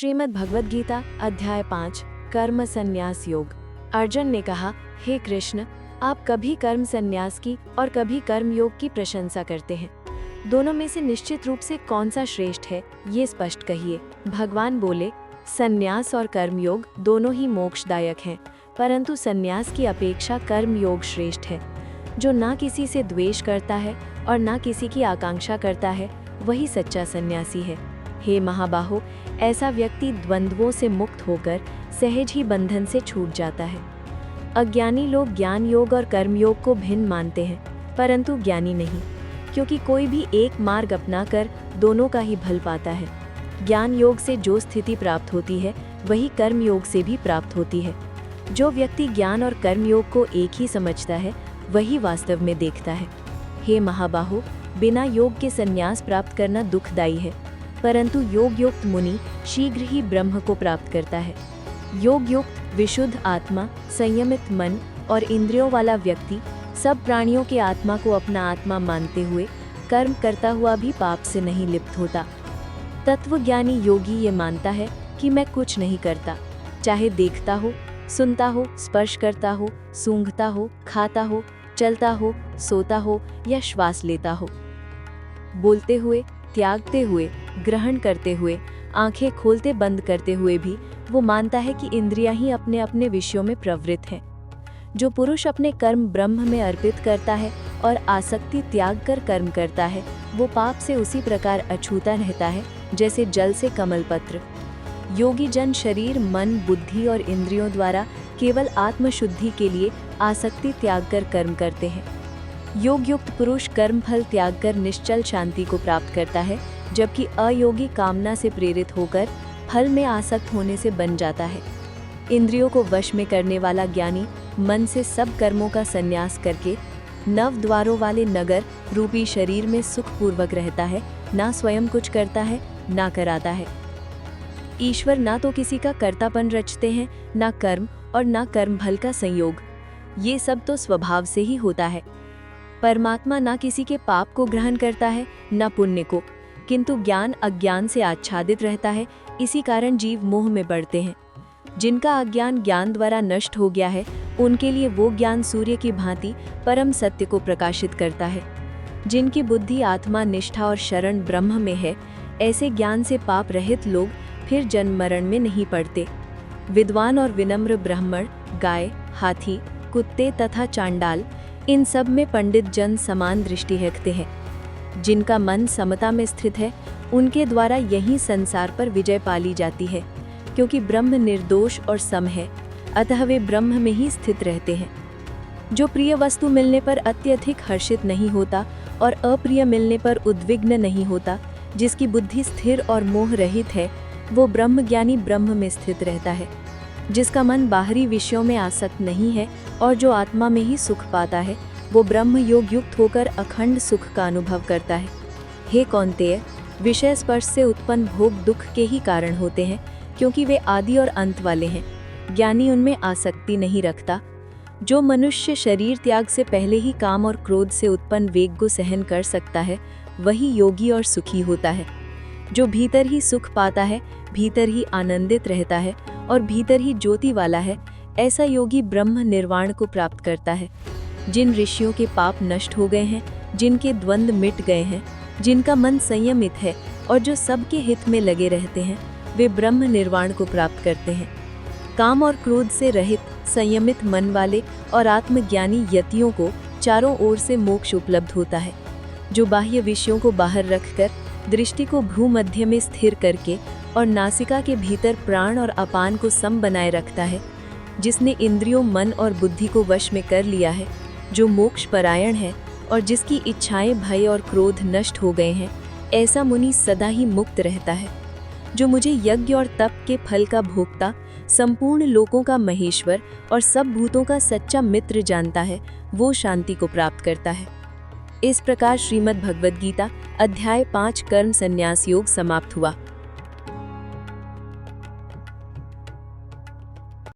श्रीमद् भगवद गीता अध्याय 5 कर्म संन्यास योग। अर्जुन ने कहा, हे कृष्ण, आप कभी कर्म संन्यास की और कभी कर्म योग की प्रशंसा करते हैं। दोनों में से निश्चित रूप से कौन सा श्रेष्ठ है, ये स्पष्ट कहिए। भगवान बोले, संन्यास और कर्म योग दोनों ही मोक्षदायक हैं, परंतु संन्यास की अपेक्षा कर्म योग श्रेष्ठ है। जो ना किसी से द्वेष करता है और ना किसी की आकांक्षा करता है, वही सच्चा सन्यासी है। हे महाबाहो, ऐसा व्यक्ति द्वंद्वों से मुक्त होकर सहज ही बंधन से छूट जाता है। अज्ञानी लोग ज्ञान योग और कर्म योग को भिन्न मानते हैं, परंतु ज्ञानी नहीं, क्योंकि कोई भी एक मार्ग अपनाकर दोनों का ही फल पाता है। ज्ञान योग से जो स्थिति प्राप्त होती है, वही कर्म योग से भी प्राप्त होती है। जो व्यक्ति ज्ञान और कर्म योग को एक ही समझता है, वही वास्तव में देखता है। हे महाबाहो, बिना योग के संन्यास प्राप्त करना दुखदायी है, परंतु योग युक्त मुनि शीघ्र ही ब्रह्म को प्राप्त करता है। योग युक्त विशुद्ध आत्मा, संयमित मन और इंद्रियों वाला व्यक्ति सब प्राणियों के आत्मा को अपना आत्मा मानते हुए कर्म करता हुआ भी पाप से नहीं लिप्त होता। तत्वज्ञानी योगी ये मानता है कि मैं कुछ नहीं करता, चाहे देखता हो, सुनता हो, स्पर्श करता हो, सूंघता हो, खाता हो, चलता हो, सोता हो या श्वास लेता हो। बोलते हुए, त्यागते हुए, ग्रहण करते हुए, आंखें खोलते बंद करते हुए भी वो मानता है कि इंद्रियां ही अपने अपने विषयों में प्रवृत्त हैं। जो पुरुष अपने कर्म ब्रह्म में अर्पित करता है और आसक्ति त्याग कर कर्म करता है, वो पाप से उसी प्रकार अछूता रहता है जैसे जल से कमल पत्र। योगी जन शरीर, मन, बुद्धि और इंद्रियों द्वारा केवल आत्मशुद्धि के लिए आसक्ति त्याग कर कर्म करते हैं। योग युक्त पुरुष कर्म फल त्याग कर निश्चल शांति को प्राप्त करता है, जबकि अयोगी कामना से प्रेरित होकर फल में आसक्त होने से बन जाता है। इंद्रियों को वश में करने वाला ज्ञानी मन से सब कर्मों का संन्यास करके नव द्वारों वाले नगर रूपी शरीर में सुखपूर्वक रहता है, ना स्वयं कुछ करता है, ना कराता है। ईश्वर ना तो किसी का कर्तापन रचते हैं, ना कर्म और ना कर्म फल का संयोग। ये सब तो स्वभाव से ही होता है। परमात्मा ना किसी के पाप को ग्रहण करता है, ना पुण्य को, किंतु ज्ञान अज्ञान से आच्छादित रहता है। इसी कारण जीव मोह में बढ़ते हैं। जिनका अज्ञान ज्ञान द्वारा नष्ट हो गया है, उनके लिए वो ज्ञान सूर्य की भांति परम सत्य को प्रकाशित करता है। जिनकी बुद्धि आत्मा निष्ठा और शरण ब्रह्म में है, ऐसे ज्ञान से पाप रहित लोग फिर जन्म मरण में नहीं पड़ते। विद्वान और विनम्र ब्राह्मण, गाय, हाथी, कुत्ते तथा चांडाल, इन सब में पंडित जन समान दृष्टि रखते हैं। जिनका मन समता में स्थित है, उनके द्वारा यही संसार पर विजय पाली जाती है, क्योंकि ब्रह्म निर्दोष और सम है, अतः वे ब्रह्म में ही स्थित रहते हैं। जो प्रिय वस्तु मिलने पर अत्यधिक हर्षित नहीं होता और अप्रिय मिलने पर उद्विग्न नहीं होता, जिसकी बुद्धि स्थिर और मोह रहित है, वो ब्रह्मज्ञानी ब्रह्म में स्थित रहता है। जिसका मन बाहरी विषयों में आसक्त नहीं है और जो आत्मा में ही सुख पाता है, वो ब्रह्म योग युक्त होकर अखंड सुख का अनुभव करता है। हे कौन्तेय, विषय स्पर्श से उत्पन्न भोग दुख के ही कारण होते हैं, क्योंकि वे आदि और अंत वाले हैं। ज्ञानी उनमें आसक्ति नहीं रखता। जो मनुष्य शरीर त्याग से पहले ही काम और क्रोध से उत्पन्न वेग को सहन कर सकता है, वही योगी और सुखी होता है। जो भीतर ही सुख पाता है, भीतर ही आनंदित रहता है और भीतर ही ज्योति वाला है, ऐसा योगी ब्रह्म निर्वाण को प्राप्त करता है। जिन ऋषियों के पाप नष्ट हो गए हैं, जिनके द्वंद्व मिट गए हैं, जिनका मन संयमित है और जो सबके हित में लगे रहते हैं, वे ब्रह्म निर्वाण को प्राप्त करते हैं। काम और क्रोध से रहित संयमित मन वाले और आत्मज्ञानी यतियों को चारों ओर से मोक्ष उपलब्ध होता है। जो बाह्य विषयों को बाहर रखकर दृष्टि को भूमध्य में स्थिर करके और नासिका के भीतर प्राण और अपान को सम बनाए रखता है, जिसने इंद्रियों, मन और बुद्धि को वश में कर लिया है, जो मोक्ष परायण है और जिसकी इच्छाएं, भय और क्रोध नष्ट हो गए हैं, ऐसा मुनि सदा ही मुक्त रहता है। जो मुझे यज्ञ और तप के फल का भोक्ता, संपूर्ण लोकों का महेश्वर और सब भूतों का सच्चा मित्र जानता है, वो शांति को प्राप्त करता है। इस प्रकार श्रीमद् भगवद गीता अध्याय 5 कर्म संन्यास योग समाप्त हुआ।